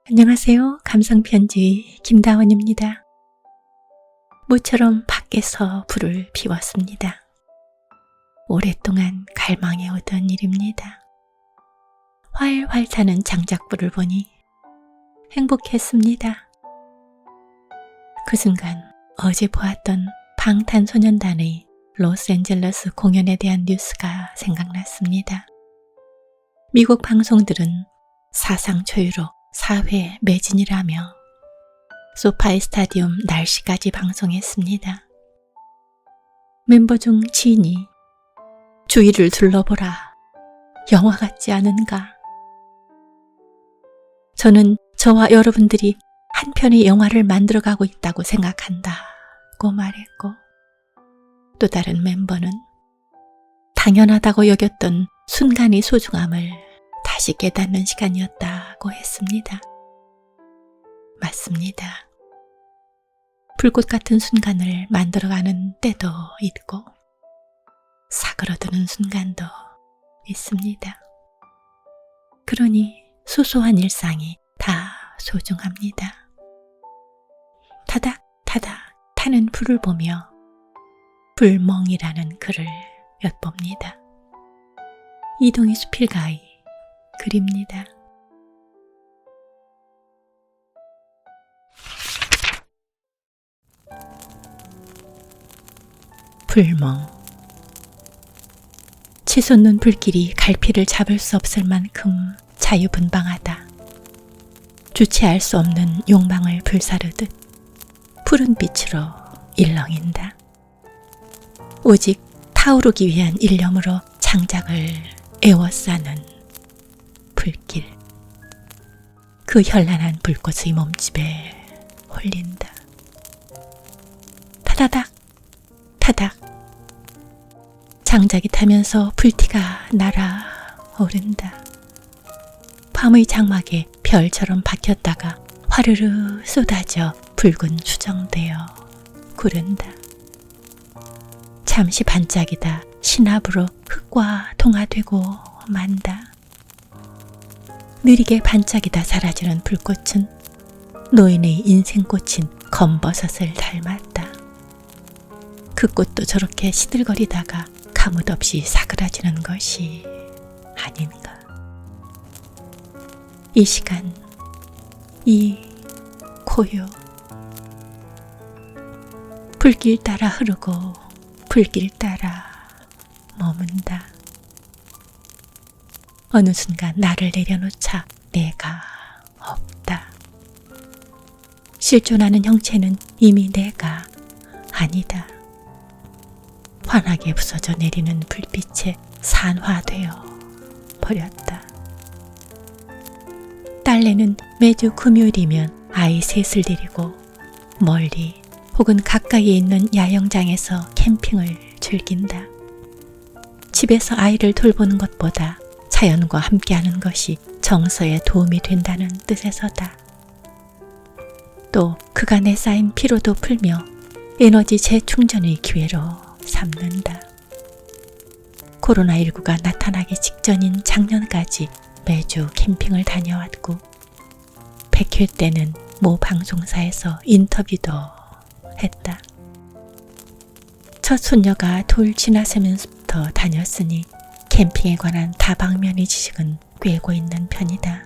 안녕하세요. 감성편지 김다원입니다. 모처럼 밖에서 불을 피웠습니다. 오랫동안 갈망해오던 일입니다. 활활 타는 장작불을 보니 행복했습니다. 그 순간 어제 보았던 방탄소년단의 로스앤젤레스 공연에 대한 뉴스가 생각났습니다. 미국 방송들은 사상 초유로 4회 매진이라며 소파이 스타디움 날씨까지 방송했습니다. 멤버 중 지인이 주위를 둘러보라, 영화 같지 않은가? 저는 저와 여러분들이 한 편의 영화를 만들어가고 있다고 생각한다고 말했고, 또 다른 멤버는 당연하다고 여겼던 순간의 소중함을 다시 깨닫는 시간이었다고 했습니다. 맞습니다. 불꽃 같은 순간을 만들어가는 때도 있고 사그러드는 순간도 있습니다. 그러니 소소한 일상이 다 소중합니다. 타닥타닥 타는 불을 보며 불멍이라는 글을 엿봅니다. 이동희 수필가의 글입니다. 불멍. 치솟는 불길이 갈피를 잡을 수 없을 만큼 자유분방하다. 주체할 수 없는 욕망을 불사르듯 푸른 빛으로 일렁인다. 오직 타오르기 위한 일념으로 장작을 에워싸는 불길. 그 현란한 불꽃의 몸집에 홀린다. 타다닥 타닥 장작이 타면서 불티가 날아오른다. 밤의 장막에 별처럼 박혔다가 화르르 쏟아져 붉은 수정되어 구른다. 잠시 반짝이다 신압으로 흙과 동화되고 만다. 느리게 반짝이다 사라지는 불꽃은 노인의 인생꽃인 검버섯을 닮았다. 그 꽃도 저렇게 시들거리다가 가뭇없이 사그라지는 것이 아닌가. 이 시간, 이 고요. 불길 따라 흐르고 불길 따라 머문다. 어느 순간 나를 내려놓자 내가 없다. 실존하는 형체는 이미 내가 아니다. 환하게 부서져 내리는 불빛에 산화되어 버렸다. 딸내는 매주 금요일이면 아이 셋을 데리고 멀리 혹은 가까이에 있는 야영장에서 캠핑을 즐긴다. 집에서 아이를 돌보는 것보다 자연과 함께하는 것이 정서에 도움이 된다는 뜻에서다. 또 그간에 쌓인 피로도 풀며 에너지 재충전의 기회로 삼는다. 코로나19가 나타나기 직전인 작년까지 매주 캠핑을 다녀왔고 100회 때는 모 방송사에서 인터뷰도 했다. 첫 손녀가 돌 지나서면서부터 다녔으니 캠핑에 관한 다방면의 지식은 꿰고 있는 편이다.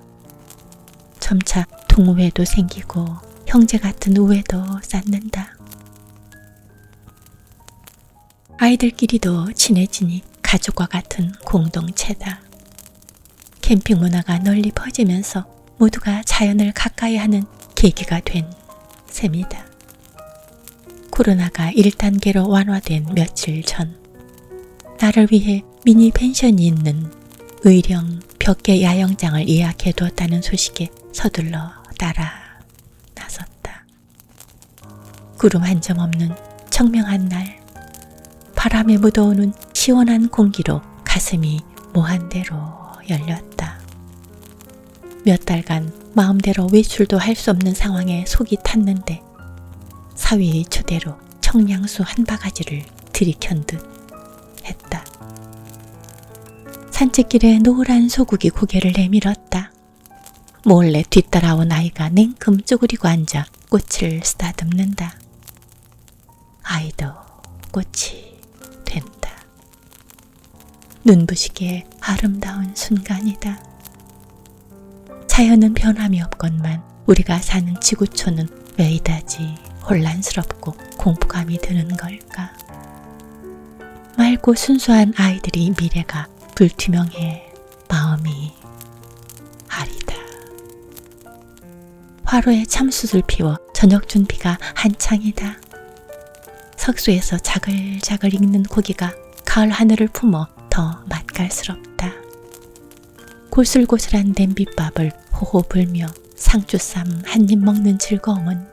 점차 동우회도 생기고 형제 같은 우애도 쌓는다. 아이들끼리도 친해지니 가족과 같은 공동체다. 캠핑 문화가 널리 퍼지면서 모두가 자연을 가까이 하는 계기가 된 셈이다. 코로나가 1단계로 완화된 며칠 전 나를 위해 미니 펜션이 있는 의령 벽계 야영장을 예약해 두었다는 소식에 서둘러 따라 나섰다. 구름 한 점 없는 청명한 날, 바람에 묻어오는 시원한 공기로 가슴이 모한대로 열렸다. 몇 달간 마음대로 외출도 할 수 없는 상황에 속이 탔는데 사위의 초대로 청량수 한 바가지를 들이켠 듯 했다. 산책길에 노란 소국이 고개를 내밀었다. 몰래 뒤따라온 아이가 냉큼 쪼그리고 앉아 꽃을 쓰다듬는다. 아이도 꽃이 된다. 눈부시게 아름다운 순간이다. 자연은 변함이 없건만 우리가 사는 지구촌은 왜 이다지 혼란스럽고 공포감이 드는 걸까? 맑고 순수한 아이들이 미래가 불투명해 마음이 아리다. 화로에 참숯을 피워 저녁 준비가 한창이다. 석쇠에서 자글자글 익는 고기가 가을 하늘을 품어 더 맛깔스럽다. 고슬고슬한 냄비밥을 호호 불며 상추쌈 한 입 먹는 즐거움은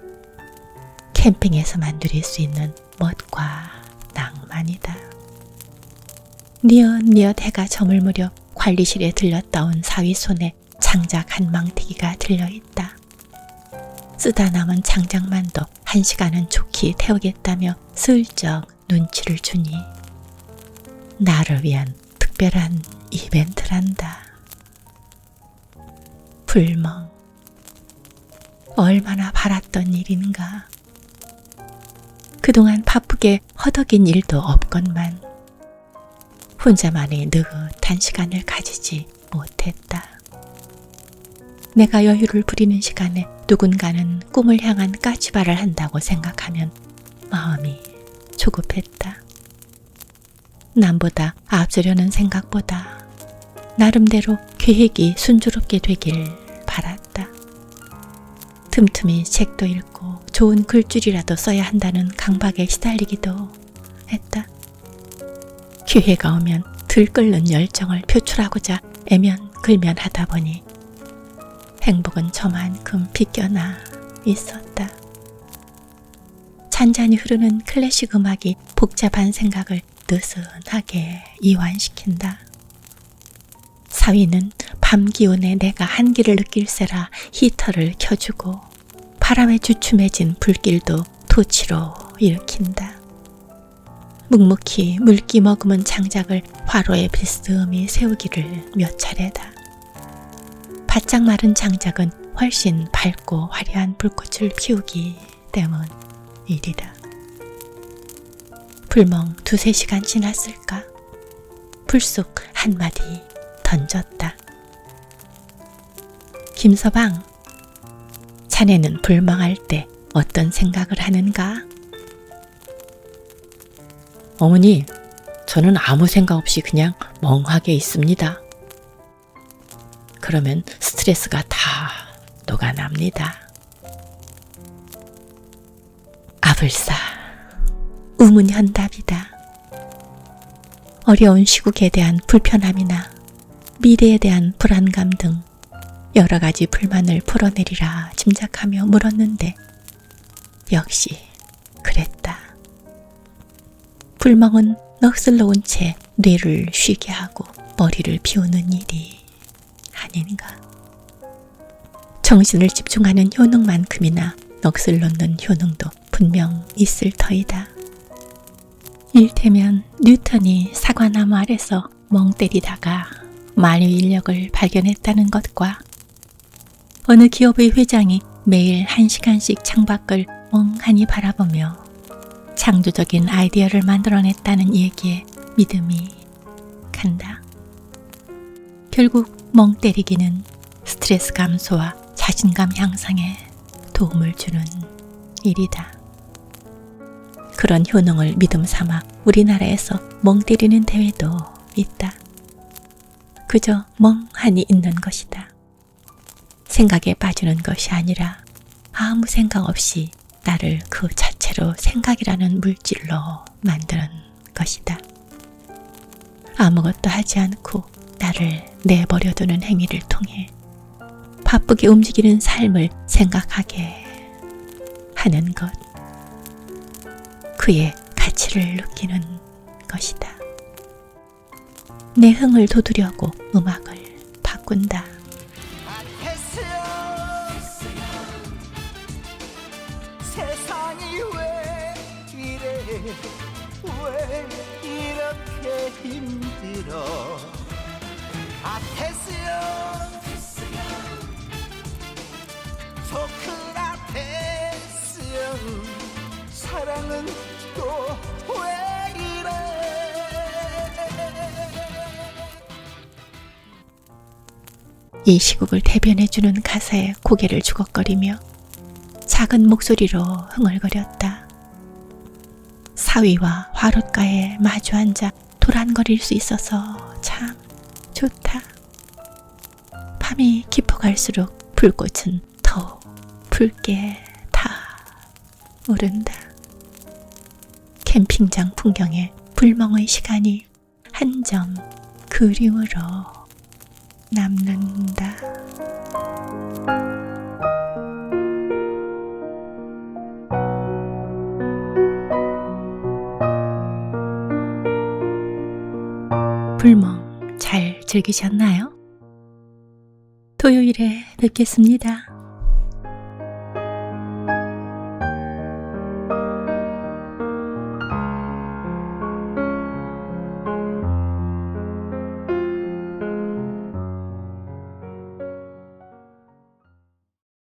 캠핑에서만 누릴 수 있는 멋과 낭만이다. 뉘엿뉘엿 해가 저물 무렵 관리실에 들렸다 온 사위 손에 장작 한 망태기가 들려있다. 쓰다 남은 장작만도 1시간은 좋게 태우겠다며 슬쩍 눈치를 주니 나를 위한 특별한 이벤트란다. 불멍. 얼마나 바랐던 일인가. 그동안 바쁘게 허덕인 일도 없건만 혼자만의 느긋한 시간을 가지지 못했다. 내가 여유를 부리는 시간에 누군가는 꿈을 향한 까치발을 한다고 생각하면 마음이 조급했다. 남보다 앞서려는 생각보다 나름대로 계획이 순조롭게 되길 바랐다. 틈틈이 책도 읽고 좋은 글줄이라도 써야 한다는 강박에 시달리기도 했다. 기회가 오면 들끓는 열정을 표출하고자 애면글면 하다 보니 행복은 저만큼 비껴나 있었다. 잔잔히 흐르는 클래식 음악이 복잡한 생각을 느슨하게 이완시킨다. 사위는 밤 기온에 내가 한기를 느낄세라 히터를 켜주고 바람에 주춤해진 불길도 토치로 일으킨다. 묵묵히 물기 머금은 장작을 화로에 비스듬히 세우기를 몇 차례다. 바짝 마른 장작은 훨씬 밝고 화려한 불꽃을 피우기 때문이리라. 불멍 2-3시간 지났을까? 불쑥 한마디 던졌다. 김서방, 자네는 불멍할 때 어떤 생각을 하는가? 어머니, 저는 아무 생각 없이 그냥 멍하게 있습니다. 그러면 스트레스가 다 녹아납니다. 아불싸, 우문현답이다. 어려운 시국에 대한 불편함이나 미래에 대한 불안감 등 여러 가지 불만을 풀어내리라 짐작하며 물었는데 역시 그랬다. 불멍은 넋을 놓은 채 뇌를 쉬게 하고 머리를 비우는 일이 아닌가. 정신을 집중하는 효능만큼이나 넋을 놓는 효능도 분명 있을 터이다. 일테면 뉴턴이 사과나무 아래서 멍 때리다가 만유인력을 발견했다는 것과 어느 기업의 회장이 매일 1시간씩 창밖을 멍하니 바라보며 창조적인 아이디어를 만들어냈다는 얘기에 믿음이 간다. 결국 멍 때리기는 스트레스 감소와 자신감 향상에 도움을 주는 일이다. 그런 효능을 믿음 삼아 우리나라에서 멍 때리는 대회도 있다. 그저 멍하니 있는 것이다. 생각에 빠지는 것이 아니라 아무 생각 없이 나를 그 자체로 생각이라는 물질로 만드는 것이다. 아무것도 하지 않고 나를 내버려두는 행위를 통해 바쁘게 움직이는 삶을 생각하게 하는 것. 그의 가치를 느끼는 것이다. 내 흥을 돋우려고 음악을 바꾼다. 세상이 왜 이래 왜 이렇게 힘들어 아테스요 이 시국을 대변해주는 가사에 고개를 주걱거리며 작은 목소리로 흥얼거렸다. 사위와 화롯가에 마주 앉아 도란거릴 수 있어서 참 좋다. 밤이 깊어갈수록 불꽃은 더욱 붉게 타오른다. 캠핑장 풍경에 불멍의 시간이 한 점 그리움으로 남는다. 불멍 잘 즐기셨나요? 토요일에 뵙겠습니다.